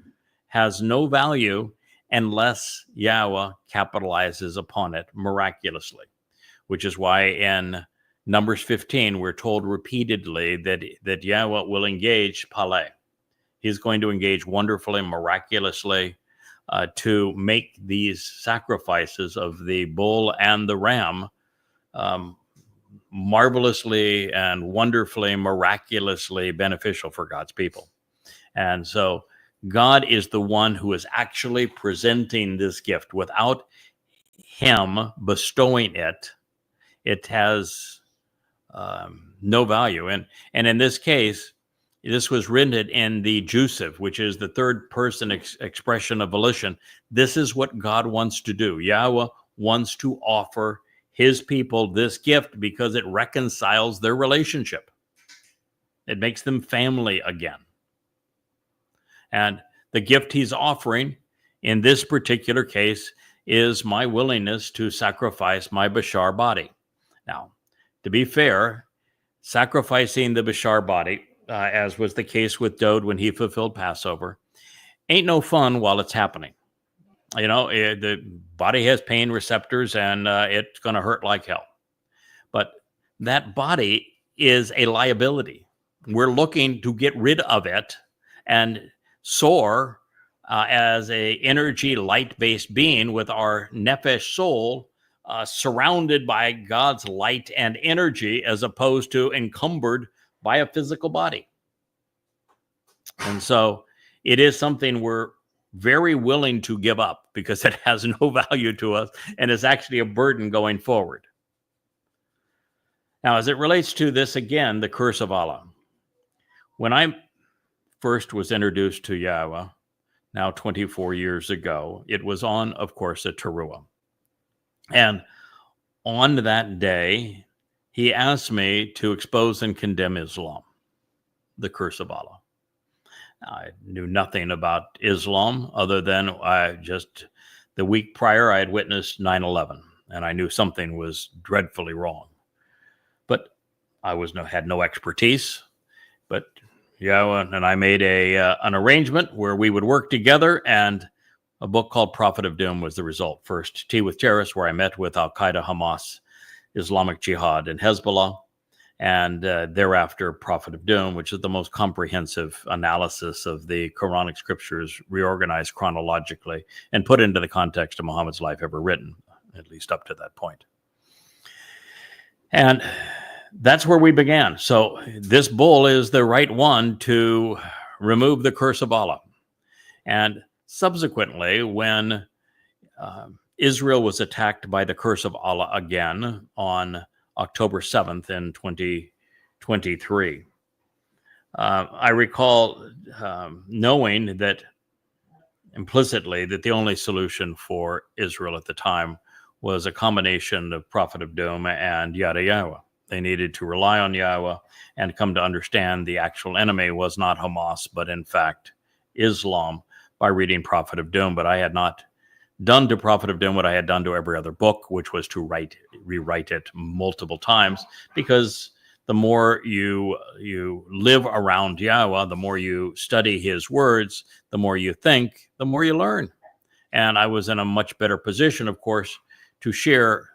S1: has no value unless Yahweh capitalizes upon it miraculously, which is why in Numbers 15, we're told repeatedly that Yahweh will engage Paleh. He's going to engage wonderfully, miraculously, to make these sacrifices of the bull and the ram marvelously and wonderfully, miraculously beneficial for God's people. And so God is the one who is actually presenting this gift. Without him bestowing it, it has no value. And in this case, this was rendered in the Jusiv, which is the third person expression of volition. This is what God wants to do. Yahweh wants to offer his people this gift because it reconciles their relationship. It makes them family again. And the gift he's offering in this particular case is my willingness to sacrifice my Bashar body. Now, to be fair, sacrificing the Bashar body, as was the case with Dod when he fulfilled Passover, ain't no fun while it's happening. You know, the body has pain receptors and it's going to hurt like hell. But that body is a liability. We're looking to get rid of it and soar as a energy light-based being with our nephesh soul surrounded by God's light and energy as opposed to encumbered by a physical body. And so it is something we're very willing to give up because it has no value to us and is actually a burden going forward. Now, as it relates to this again, the curse of Allah. When I first was introduced to Yahweh, now 24 years ago, it was on, of course, a Teruah. And on that day, he asked me to expose and condemn Islam, the curse of Allah. I knew nothing about Islam other than the week prior, I had witnessed 9/11, and I knew something was dreadfully wrong. But I had no expertise. But Yahweh and I made an arrangement where we would work together, and a book called Prophet of Doom was the result. First, Tea with Terrorists, where I met with Al-Qaeda, Hamas, Islamic Jihad and Hezbollah, and thereafter Prophet of Doom, which is the most comprehensive analysis of the Quranic scriptures reorganized chronologically and put into the context of Muhammad's life ever written, at least up to that point. And that's where we began. So this bull is the right one to remove the curse of Allah. And subsequently, when Israel was attacked by the curse of Allah again on October 7th in 2023. I recall knowing that implicitly that the only solution for Israel at the time was a combination of Prophet of Doom and Yahweh. They needed to rely on Yahweh and come to understand the actual enemy was not Hamas, but in fact Islam, by reading Prophet of Doom. But I had not done to Prophet of Doom what I had done to every other book, which was to rewrite it multiple times, because the more you live around Yahweh, the more you study his words, the more you think, the more you learn. And I was in a much better position, of course, to share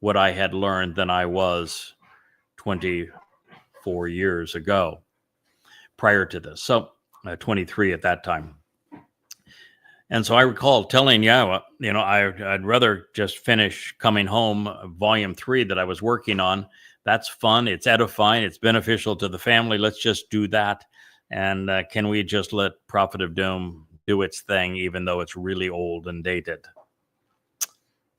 S1: what I had learned than I was 24 years ago prior to this. So 23 at that time. And so I recall telling Yahweh, I'd rather just finish Coming Home, Volume 3 that I was working on. That's fun. It's edifying. It's beneficial to the family. Let's just do that. And can we just let Prophet of Doom do its thing, even though it's really old and dated?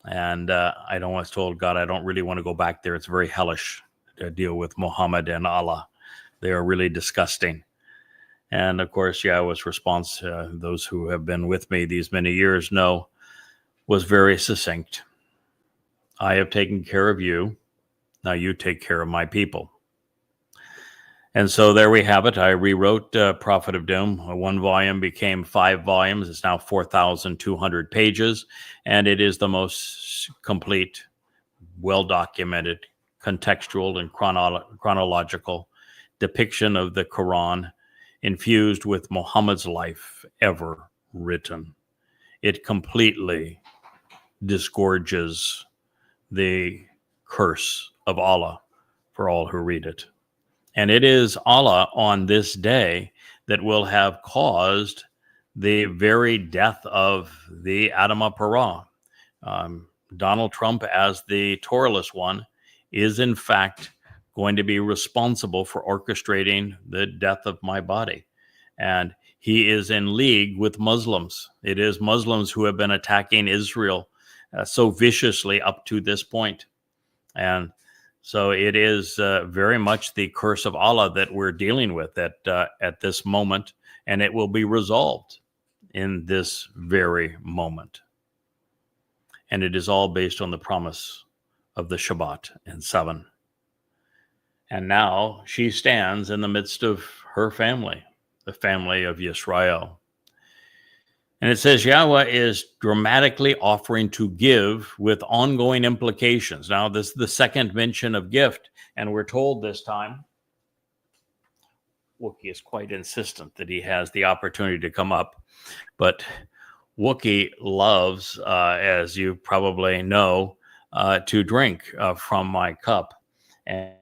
S1: And I always told God, I don't really want to go back there. It's very hellish to deal with Muhammad and Allah. They are really disgusting. And of course, Yahweh's response, those who have been with me these many years know, was very succinct. I have taken care of you. Now you take care of my people. And so there we have it. I rewrote Prophet of Doom. One volume became 5 volumes. It's now 4,200 pages. And it is the most complete, well-documented, contextual, and chronological depiction of the Quran infused with Muhammad's life ever written. It completely disgorges the curse of Allah for all who read it. And it is Allah on this day that will have caused the very death of the Adama Parah. Donald Trump, as the Torahless one, is in fact going to be responsible for orchestrating the death of my body. And he is in league with Muslims. It is Muslims who have been attacking Israel so viciously up to this point. And so it is very much the curse of Allah that we're dealing with at this moment, and it will be resolved in this very moment. And it is all based on the promise of the Shabbat and 7. And now she stands in the midst of her family, the family of Yisrael. And it says Yahweh is dramatically offering to give with ongoing implications. Now, this is the second mention of gift, and we're told this time, Wookie is quite insistent that he has the opportunity to come up. But Wookie loves, as you probably know, to drink from my cup. And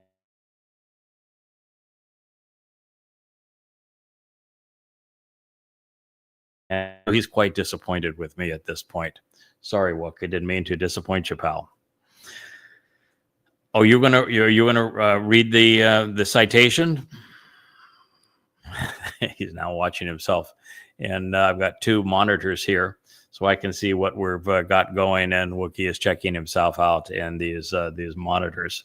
S1: he's quite disappointed with me at this point. Sorry, Wook, I didn't mean to disappoint you, pal. Oh, you're gonna read the citation? He's now watching himself, and I've got 2 monitors here, so I can see what we've got going, and Wookie is checking himself out in these monitors.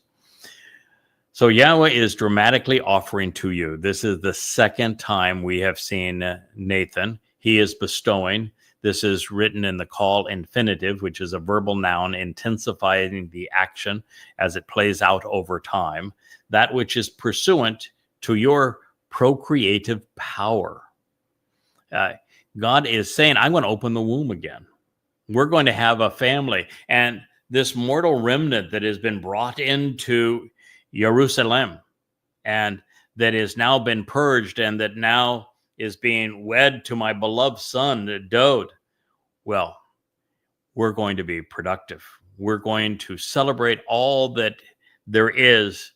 S1: So Yahweh is dramatically offering to you. This is the second time we have seen Nathan. He is bestowing. This is written in the call infinitive, which is a verbal noun intensifying the action as it plays out over time, that which is pursuant to your procreative power. God is saying, I'm going to open the womb again. We're going to have a family. And this mortal remnant that has been brought into Jerusalem and that has now been purged and that now is being wed to my beloved son, Dode. Well, we're going to be productive. we're going to celebrate all that there is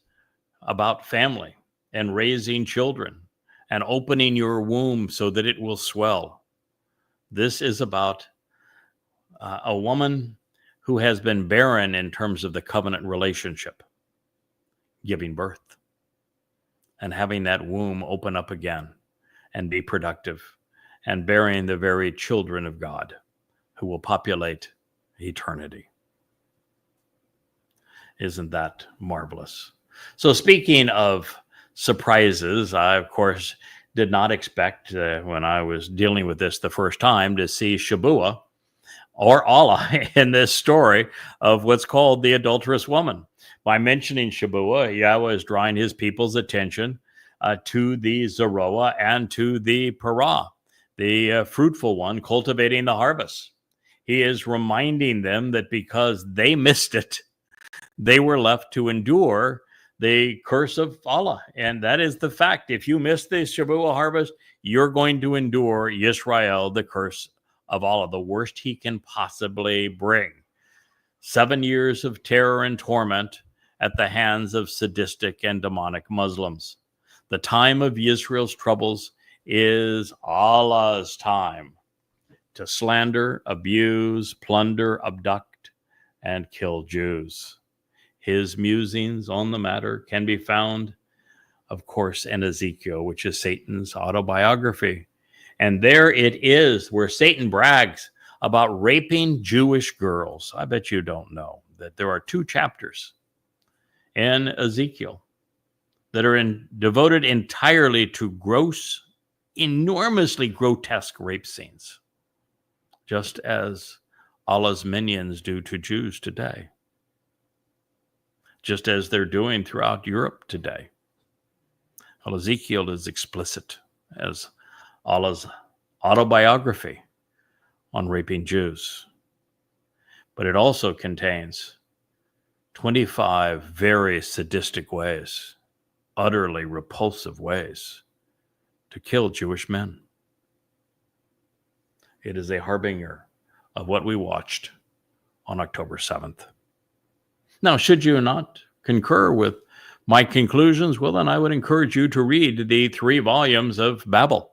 S1: about family and raising children and opening your womb so that it will swell. This is about a woman who has been barren in terms of the covenant relationship, giving birth and having that womb open up again and be productive and bearing the very children of God who will populate eternity. Isn't that marvelous? So speaking of surprises, I, of course, did not expect when I was dealing with this the first time to see Shabuah or Allah in this story of what's called the adulterous woman. By mentioning Shabuah, Yahweh is drawing his people's attention to the Zeroah and to the Parah, the fruitful one cultivating the harvest. He is reminding them that because they missed it, they were left to endure the curse of Allah. And that is the fact. If you miss the Shabuah harvest, you're going to endure Yisrael, the curse of Allah, the worst he can possibly bring. 7 years of terror and torment at the hands of sadistic and demonic Muslims. The time of Israel's troubles is Allah's time to slander, abuse, plunder, abduct, and kill Jews. His musings on the matter can be found, of course, in Ezekiel, which is Satan's autobiography. And there it is where Satan brags about raping Jewish girls. I bet you don't know that there are 2 chapters in Ezekiel that are devoted entirely to gross, enormously grotesque rape scenes, just as Allah's minions do to Jews today, just as they're doing throughout Europe today. Well, Ezekiel is explicit as Allah's autobiography on raping Jews, but it also contains 25 very sadistic ways, utterly repulsive ways to kill Jewish men. It is a harbinger of what we watched on October 7th. Now, should you not concur with my conclusions, well, then I would encourage you to read the 3 volumes of Babel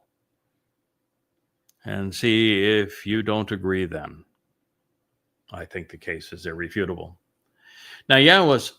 S1: and see if you don't agree then. I think the case is irrefutable. Now, Yahweh's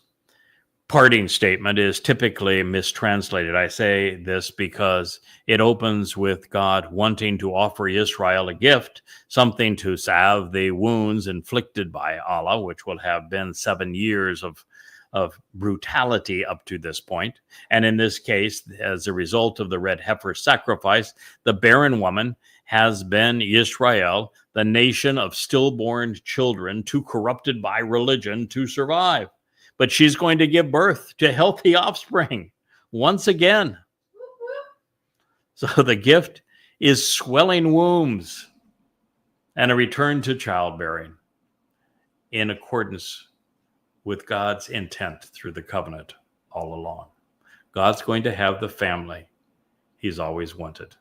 S1: parting statement is typically mistranslated. I say this because it opens with God wanting to offer Israel a gift, something to salve the wounds inflicted by Allah, which will have been 7 years of brutality up to this point. And in this case, as a result of the red heifer sacrifice, the barren woman has been Israel, the nation of stillborn children, too corrupted by religion to survive. But she's going to give birth to healthy offspring once again. So the gift is swelling wombs and a return to childbearing in accordance with God's intent through the covenant all along. God's going to have the family he's always wanted.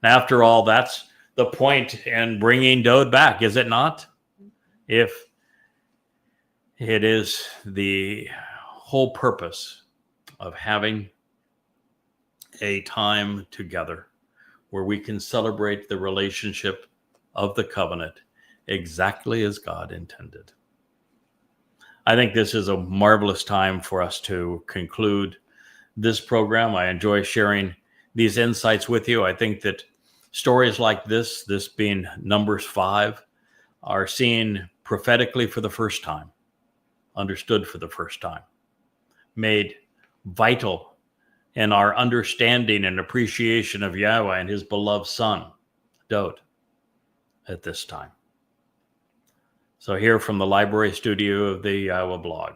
S1: After all, that's the point in bringing Dode back, is it not? If it is the whole purpose of having a time together where we can celebrate the relationship of the covenant exactly as God intended. I think this is a marvelous time for us to conclude this program. I enjoy sharing these insights with you. I think that stories like this being Numbers 5, are seen prophetically for the first time, understood for the first time, made vital in our understanding and appreciation of Yahweh and his beloved son, Dode, at this time. So here from the library studio of the Yahweh blog,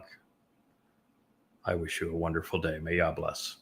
S1: I wish you a wonderful day. May Yah bless.